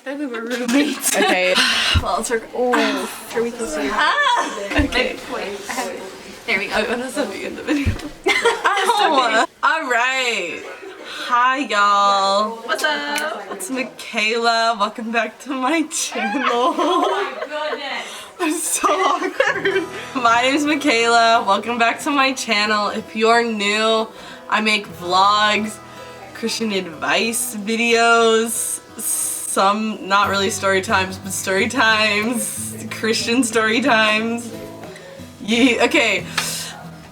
And then we're roommates. Okay. Well, it's sure we can see. Okay. Wait. There we go. I'm gonna send you in the video. Oh. Alright. Hi, y'all. What's up? It's Michaela. Welcome back to my channel. Oh my goodness. I'm so awkward. My name's Michaela. Welcome back to my channel. If you're new, I make vlogs, Christian advice videos, some not really story times, but story times, Christian story times. Yeah, okay.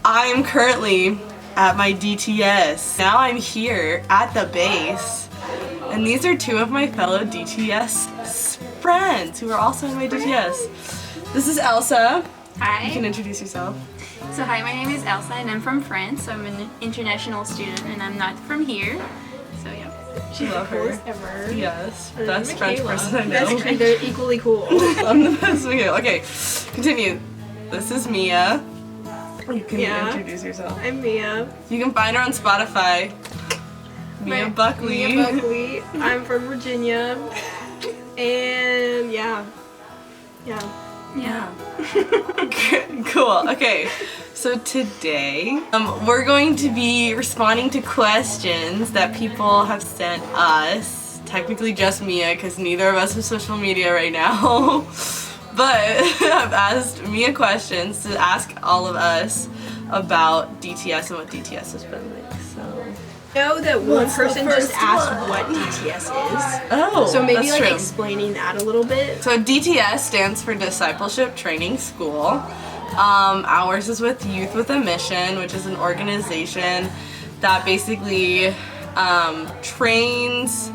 I am currently at my DTS. Now I'm here at the base, and these are two of my fellow DTS friends who are also in my DTS. This is Elsa. Hi. You can introduce yourself. So hi, my name is Elsa and I'm from France. So I'm an international student and I'm not from here. So yeah. She's the coolest ever. Yes, best French person I know. Best, they're equally cool. I'm the best one. Okay, continue. This is Mia. You can introduce yourself. I'm Mia. You can find her on Spotify. Mia Buckley. Mia Buckley. I'm from Virginia. And yeah. Cool. Okay, so today we're going to be responding to questions that people have sent us. Technically just Mia, because neither of us have social media right now. But I've asked Mia questions to ask all of us about DTS and what DTS has been like. So I know that one person just asked what DTS is. oh, So maybe that's like true. explaining that a little bit. So DTS stands for Discipleship Training School. Ours is with Youth with a Mission, which is an organization that basically trains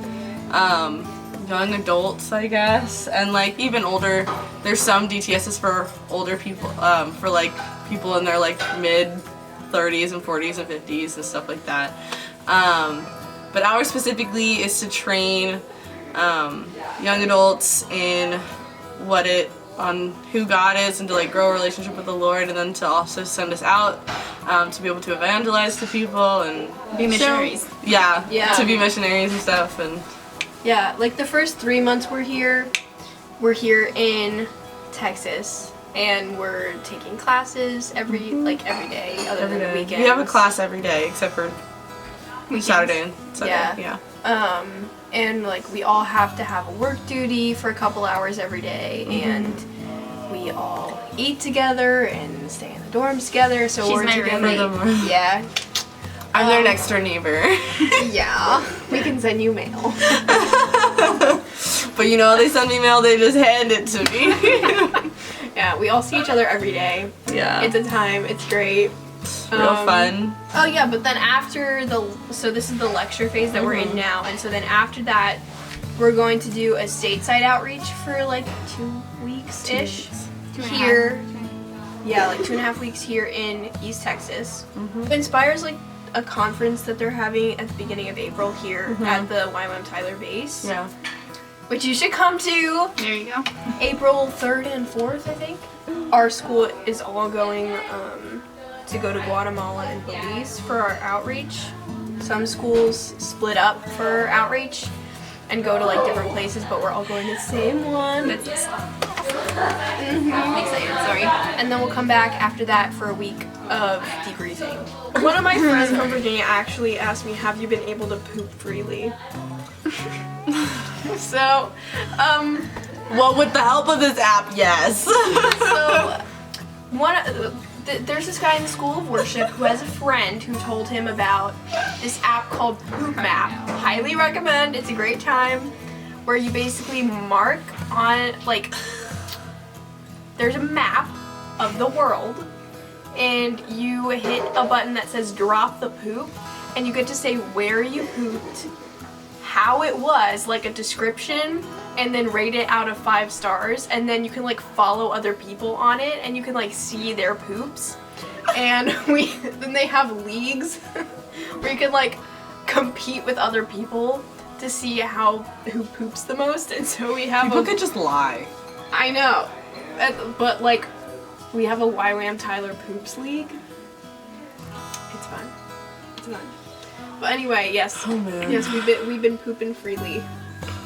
young adults, I guess, and like even older. There's some DTSs for older people, for like people in their like mid 30s and 40s and 50s and stuff like that. But ours specifically is to train young adults in on who God is, and to like grow a relationship with the Lord, and then to also send us out to be able to evangelize to people and Be missionaries. to be missionaries and stuff. And Yeah, like the first 3 months we're here in Texas, and we're taking classes every day other than the weekends. we have a class every day except for Saturday and Sunday. Yeah. And like we all have to have a work duty for a couple hours every day, and we all eat together and stay in the dorms together. So She's we're my together. roommate. Yeah. I'm their next door neighbor. Yeah. We can send you mail. But you know, they send me mail, they just hand it to me. Yeah, we all see each other every day. Yeah. It's a time. It's great. Real fun. Oh yeah, but then after so this is the lecture phase that we're in now, and so then after that, we're going to do a stateside outreach for like 2 weeks-ish. 2.5. Here. Yeah, like 2.5 weeks here in East Texas. Inspire's like a conference that they're having at the beginning of April here at the YWAM Tyler base. Yeah. Which you should come to. There you go. April 3rd and 4th, I think. Our school is all going to go to Guatemala and Belize for our outreach. Some schools split up for outreach and go to like different places, but we're all going to the same one. I'm excited, sorry. And then we'll come back after that for a week of debriefing. One of my friends from Virginia actually asked me, have you been able to poop freely? So, Well, with the help of this app, yes. so there's this guy in the School of Worship who has a friend who told him about this app called Poop Map. Highly recommend. It's a great time where you basically mark on, like, there's a map of the world, and you hit a button that says drop the poop, and you get to say where you pooped, how it was, like a description, and then rate it out of 5 stars, and then you can like follow other people on it, and you can like see their poops. And then they have leagues where you can like compete with other people to see who poops the most. And so we have People could just lie. I know, but like we have a YWAM Tyler Poops League. It's fun. It's fun. But anyway, yes. Oh man. Yes, we've been pooping freely.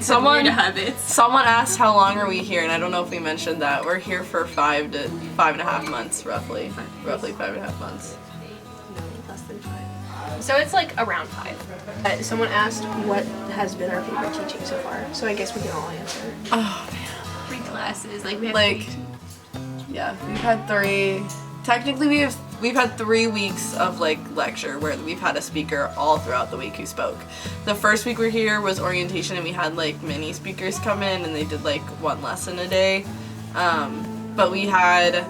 Someone Weird habits. Someone asked how long are we here, and I don't know if we mentioned that. We're here for 5 to 5.5 months, roughly. Roughly 5.5 months. No, less than 5. So it's like around 5. Someone asked what has been our favorite teaching so far. So I guess we can all answer. Oh man. 3 classes. Like we have Like, 3. yeah, we've had 3. Technically, we've had 3 weeks of like lecture where we've had a speaker all throughout the week who spoke. The first week we're here was orientation, and we had like mini speakers come in, and they did like 1 lesson a day. But we had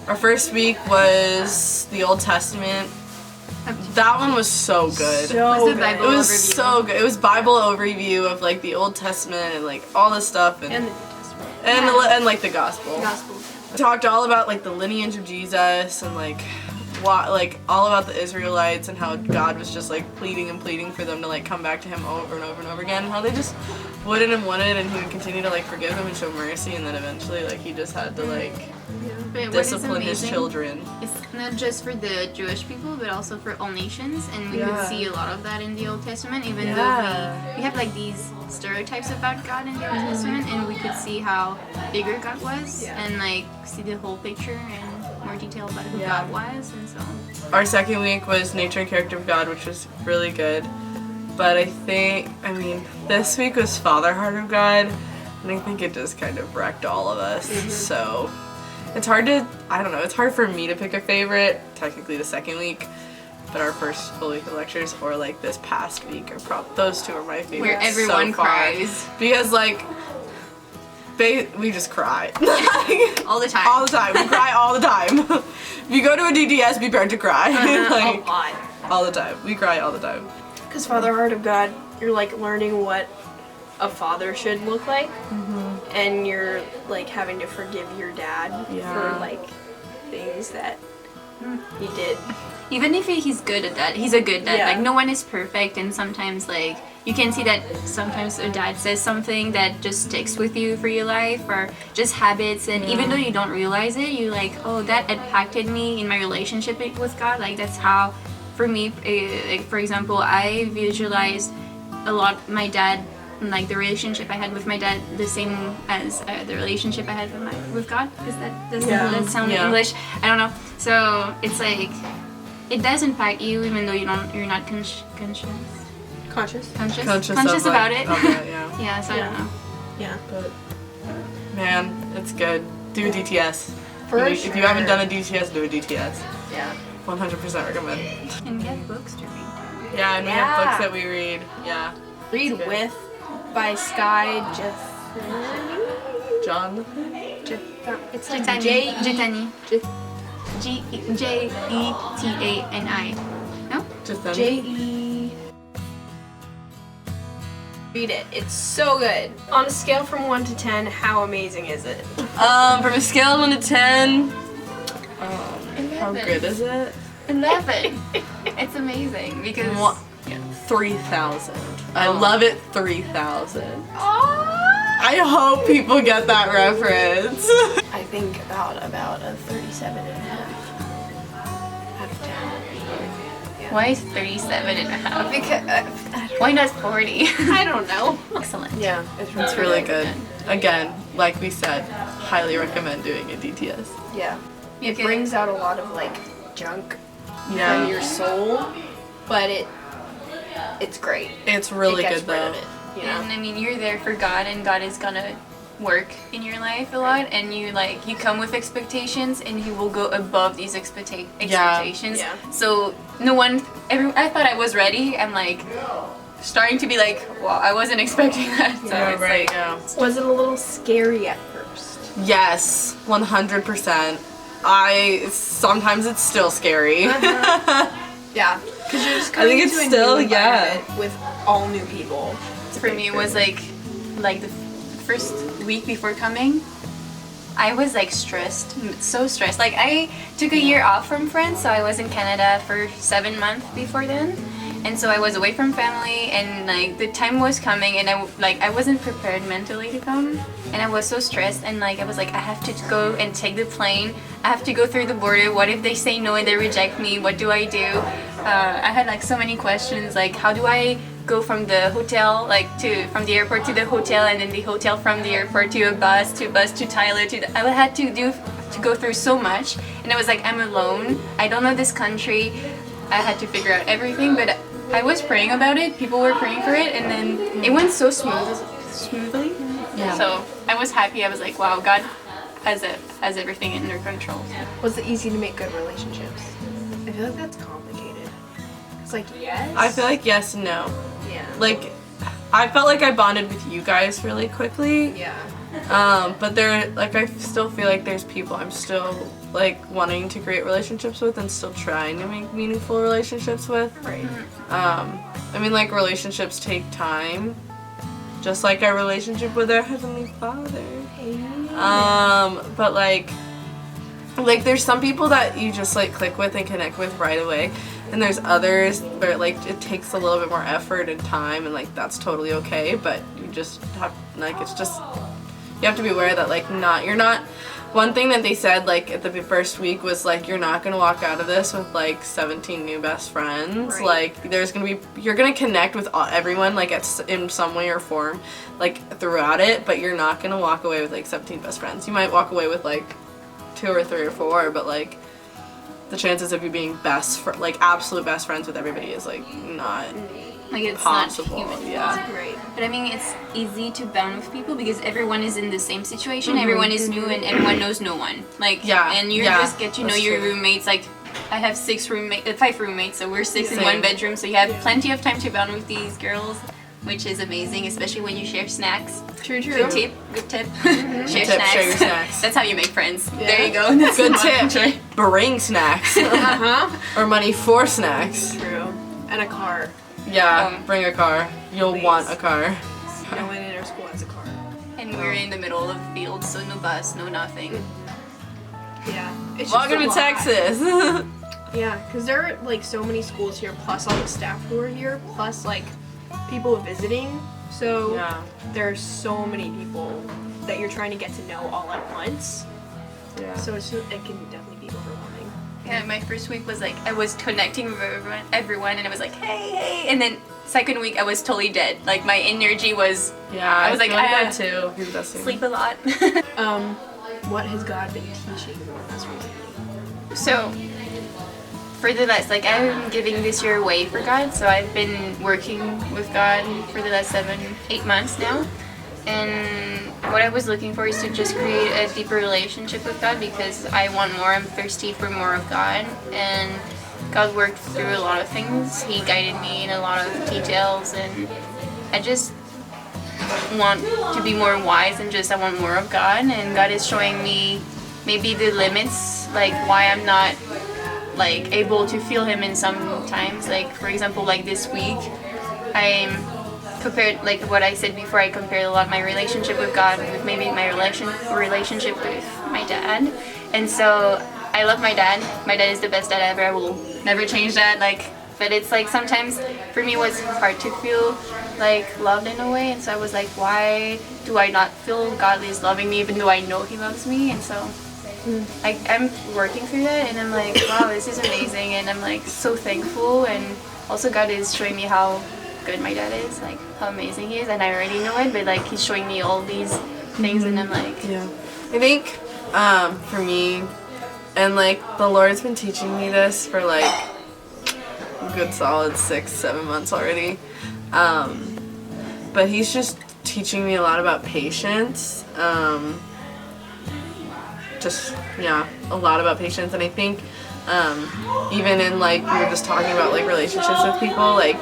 our first week was the Old Testament. That one was so good. So Was the good. Bible It was overview. so good. It was Bible overview of like the Old Testament and like all this stuff And the New Testament. and like the gospel. Gospel. We talked all about like the lineage of Jesus and like what like all about the Israelites and how God was just like pleading and pleading for them to like come back to him over and over and over again, and how they just wouldn't and wouldn't, and he would continue to like forgive them and show mercy, and then eventually like he just had to like But what is discipline his amazing, children. it's not just for the Jewish people, but also for all nations, and we Yeah. could see a lot of that in the Old Testament. Even Yeah. though we have like these stereotypes about God in the Old Testament, and we could see how bigger God was, Yeah. and like see the whole picture and more detail about who Yeah. God was, and so. Our second week was nature and character of God, which was really good. But I mean, this week was Father Heart of God, and I think it just kind of wrecked all of us. So it's hard to, I don't know, it's hard for me to pick a favorite, technically the second week, but our first full week of lectures or like this past week are those 2 are my favorites. Where everyone so far. cries. Because like, we just cry. All the time. All the time. We cry all the time. If you go to a DTS, be prepared to cry. Like, A lot. all the time. We cry all the time. Because Father Heart of God, you're like learning what a father should look like, and you're like having to forgive your dad Yeah. for like things that he did. Even if he's good at that, he's a good dad. Yeah. Like no one is perfect, and sometimes like you can see that sometimes a dad says something that just sticks with you for your life, or just habits, and even though you don't realize it, you like, oh, that impacted me in my relationship with God. Like that's how, for me, like for example, I visualized a lot my dad, like the relationship I had with my dad, the same as the relationship I had with God. Does that sound Yeah. English? I don't know. So it's like it does impact you, even though you're not conscious Conscious. Conscious of, about like, it. of it, yeah. Yeah. So I don't know. Yeah. But man, it's good. Do a DTS. For If you haven't done a DTS, do a DTS. Yeah. 100% recommend. And we have books to read. Yeah, and we Yeah. have books that we read. Yeah. Read good. With by Sky Jeff. John. It's like Jetani. Jetani. No? Just then. J-E. Read it. It's so good. On a scale from 1 to 10, how amazing is it? From a scale of 1 to 10, how 11. good is it? 11. It's amazing because. One- 3,000. I love it. 3,000. I hope people get that reference. I think about a 37.5 out of 10. Why is 37 and a half? Because Why not 40? I don't know. Excellent. Yeah, It's really good. Again, like we said, highly recommend doing a DTS. Yeah. It Okay. brings out a lot of like junk from Yeah, your soul, but it's great. it's really it gets good rid though. of it, you know? And I mean, you're there for God, and God is gonna work in your life a lot, and you come with expectations, and He will go above these expectations. Yeah. So I thought I was ready. I'm like starting to be like, well, I wasn't expecting that. So Yeah, it's right. like, Yeah. Was it a little scary at first? Yes, 100%. Sometimes it's still scary. Yeah, because you're just I think coming it's into a still- new yeah. environment with all new people. for me it was like the first week before coming, I was like stressed, so stressed. Like I took a year off from France, so I was in Canada for 7 months before then, and so I was away from family, and like the time was coming, and I wasn't prepared mentally to come, and I was so stressed, and like I was like, I have to go and take the plane, I have to go through the border. What if they say no and they reject me? What do I do? I had like so many questions, like how do I go from the hotel, like from the airport to the hotel, and then the hotel from the airport to a bus to Tyler I had to go through so much, and it was like I'm alone. I don't know this country. I had to figure out everything, but I was praying about it. People were praying for it, and then it went so smoothly. Yeah. So I was happy. I was like, wow, God has everything under control. Was it easy to make good relationships? I feel like that's complicated. It's like yes. I feel like yes and no. Yeah. Like, I felt like I bonded with you guys really quickly. Yeah. But I still feel like there's people I'm still like wanting to create relationships with and still trying to make meaningful relationships with. Right. I mean, like, relationships take time, just like our relationship with our Heavenly Father. But like there's some people that you just like click with and connect with right away, and there's others where like it takes a little bit more effort and time, and like that's totally okay, but you just have like it's just you have to be aware that like you're not one thing that they said like at the first week was like you're not gonna walk out of this with like 17 new best friends. Right. Like you're gonna connect with everyone like in some way or form like throughout it, but you're not gonna walk away with like 17 best friends. You might walk away with like 2 or 3 or 4, but like the chances of you being like absolute best friends with everybody is like not Like it's possible. not human. Yeah. Right. But I mean, it's easy to bond with people because everyone is in the same situation. Everyone is new, and everyone knows no one. Like, and you just get to know your roommates. Like, I have 5 roommates, so we're 6 in Same. one bedroom. So you have plenty of time to bond with these girls, which is amazing, especially when you share snacks. True. Good tip. Share Tip, snacks. share your snacks. That's how you make friends. Yeah. There you go. That's Good the tip. Bring snacks or money for snacks. True. And a car. Yeah, bring a car. You'll Please. want a car. No one in our school has a car. And we're in the middle of the field, so no bus, no nothing. Yeah. It's just Welcome a to lot. Texas. Yeah, because there are like so many schools here, plus all the staff who are here, plus like people visiting. So Yeah. there's so many people that you're trying to get to know all at once. Yeah. So it can definitely be overwhelming. Yeah, my first week was like I was connecting with everyone, and I was like, hey, and then second week I was totally dead. Like my energy was Yeah, I was like, feel like I that too. You're the best thing. sleep a lot. What has God been teaching us recently? So for the last I'm giving this year away for God, so I've been working with God for the last 7-8 months now. And what I was looking for is to just create a deeper relationship with God because I want more. I'm thirsty for more of God. And God worked through a lot of things. He guided me in a lot of details. And I just want to be more wise and I want more of God. And God is showing me maybe the limits, like why I'm not like able to feel Him in some times. Like for example, like this week, I'm compared, like what I said before, I compared a lot my relationship with God with maybe my relationship with my dad. And so I love my dad. My dad is the best dad ever. I will never change that. But it's like sometimes for me it was hard to feel like loved in a way. And so I was like, why do I not feel God is loving me even though I know He loves me? And so I'm working through that, and I'm like, wow, this is amazing. And I'm like so thankful. And also God is showing me how good my dad is, like how amazing he is, and I already know it, but like He's showing me all these things, and I'm like, Yeah. I think for me, and like the Lord's been teaching me this for like a good solid 6-7 months already, but He's just teaching me a lot about patience, a lot about patience. And I think even in like we were just talking about like relationships with people, like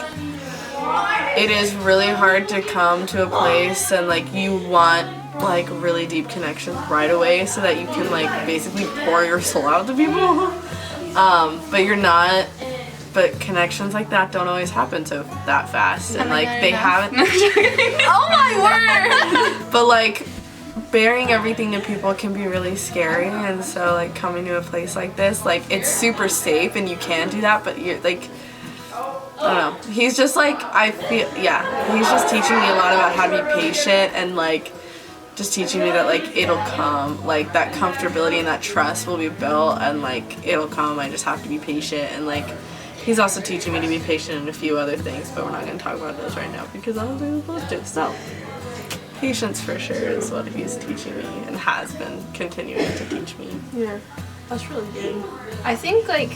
it is really hard to come to a place and like you want like really deep connections right away so that you can like basically pour your soul out to people, but you're not, but connections like that don't always happen that fast, and like they haven't. Oh my word. But like bearing everything to people can be really scary, and so like coming to a place like this, like it's super safe and you can do that, but you're like, I don't know. He's just like, he's just teaching me a lot about how to be patient, and like just teaching me that like it'll come, like that comfortability and that trust will be built, and like it'll come. I just have to be patient, and like he's also teaching me to be patient in a few other things, but we're not going to talk about those right now because I don't think we're supposed to. So, patience for sure is what he's teaching me and has been continuing to teach me. Yeah, that's really good. I think like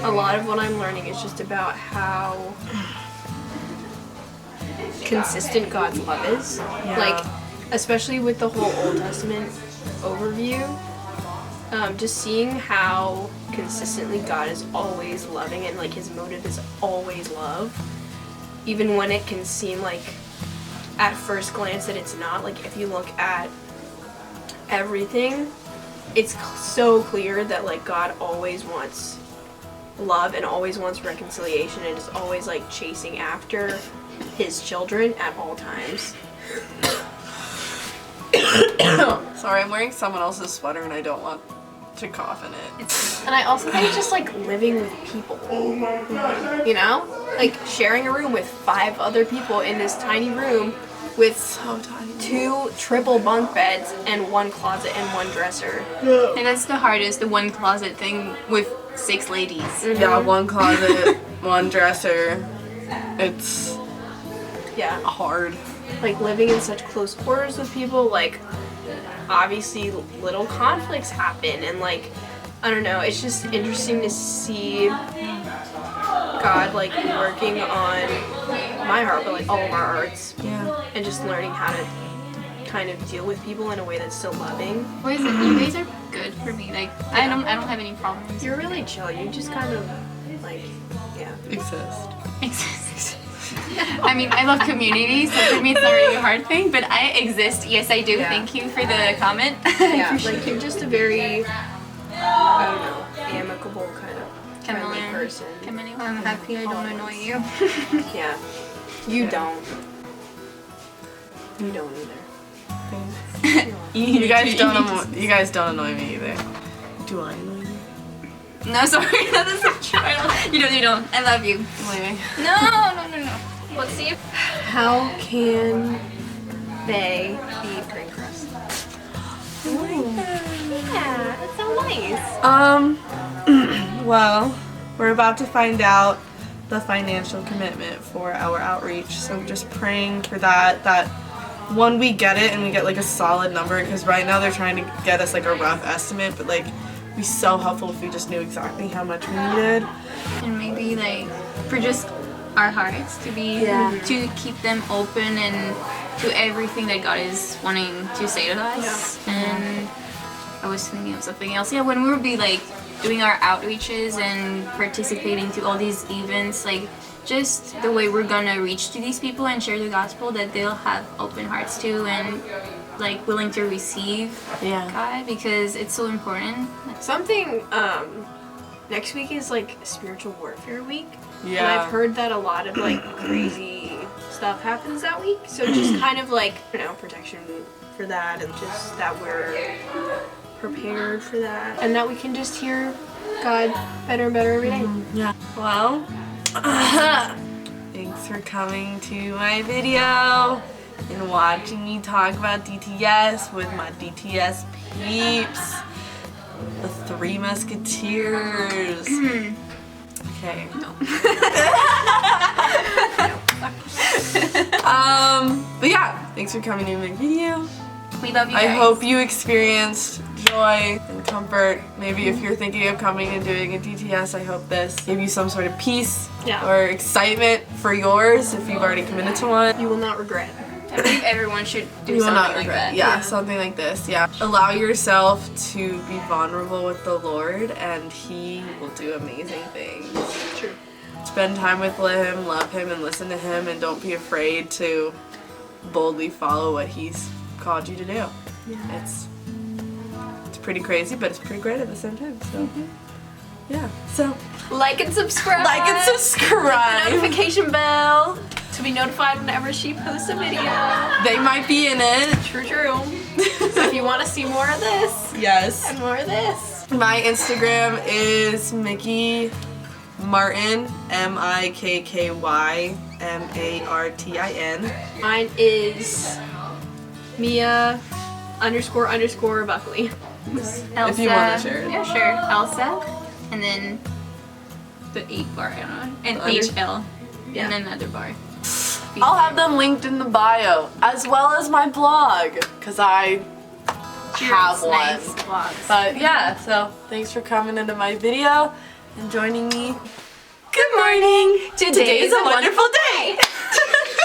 a lot of what I'm learning is just about how consistent God's love is. Yeah. Like, especially with the whole Old Testament overview, just seeing how consistently God is always loving and like his motive is always love, even when it can seem like at first glance that it's not. Like if you look at everything, it's so clear that like God always wants love and always wants reconciliation and is always like chasing after his children at all times. Sorry, I'm wearing someone else's sweater and I don't want to cough in it. And I also think just like living with people, you know, like sharing a room with 5 other people in this tiny room with So tiny. 2 triple bunk beds and 1 closet and 1 dresser. And that's the hardest, the one closet thing with 6 ladies. Yeah, 1 closet, 1 dresser. It's Yeah, hard. like living in such close quarters with people, like obviously little conflicts happen and like I don't know, it's just interesting to see God like working on my heart, but like all of our hearts, Yeah. and just learning how to kind of deal with people in a way that's still loving. What is it? You guys are good for me. Like I don't have any problems. You're really chill. You just kind of like, yeah. Exist. I mean, I love community, so for me it's not really a hard thing, but I exist. Yes, I do. Yeah. Thank you for the comment. Yeah, like you're just a very, I don't know, amicable kind of friendly person. Camille, I'm happy I don't annoy you. Yeah. You don't. You don't either. You guys don't. You guys don't annoy me either. Do I annoy you? No, sorry, that isn't true. You don't. I love you. I'm leaving. No. Let's see if How can they be cream crust? Yeah, that's so nice. Well, we're about to find out the financial commitment for our outreach. So just praying for that when we get it and we get like a solid number, because right now they're trying to get us like a rough estimate, but like it'd be so helpful if we just knew exactly how much we needed. and maybe like for just our hearts to be to keep them open and to everything that God is wanting to say to us. And I was thinking of something else. Yeah, when we will be like doing our outreaches and participating to all these events, like just the way we're gonna reach to these people and share the gospel, that they'll have open hearts too and like willing to receive God, because it's so important. Something, next week is like spiritual warfare week. Yeah. And I've heard that a lot of like crazy stuff happens that week. So just kind of like, you know, protection for that, and just that we're prepared for that. And that we can just hear God better and better every day. Yeah. Well, thanks for coming to my video and watching me talk about DTS with my DTS peeps. The 3 Musketeers. Okay. No. But yeah, thanks for coming to my video. We love you I guys. hope you experienced joy and comfort. Maybe if you're thinking of coming and doing a DTS, I hope this gave you some sort of peace or excitement for yours if you've already committed to one. You will not regret. I think everyone should do You will something not like regret. that. Yeah, something like this. Yeah. Allow yourself to be vulnerable with the Lord and He will do amazing things. True. Spend time with Him, love Him, and listen to Him, and don't be afraid to boldly follow what He's called you to do. Yeah. It's pretty crazy, but it's pretty great at the same time. So yeah. So Like and subscribe. like and subscribe. Notification bell to be notified whenever she posts a video. They might be in it. True. So if you want to see more of this Yes. and more of this, My Instagram is Mickey Martin, MIKKYMARTIN. mine is Mia __ Buckley. Elsa, If you want to share it. Yeah, sure. Elsa. And then the 8 bar, I don't know, and Under- HL, Yeah. and another bar. I'll have them linked in the bio, as well as my blog, because I have one. Nice vlogs. But yeah, so thanks for coming into my video and joining me. Good morning! Today's a wonderful day!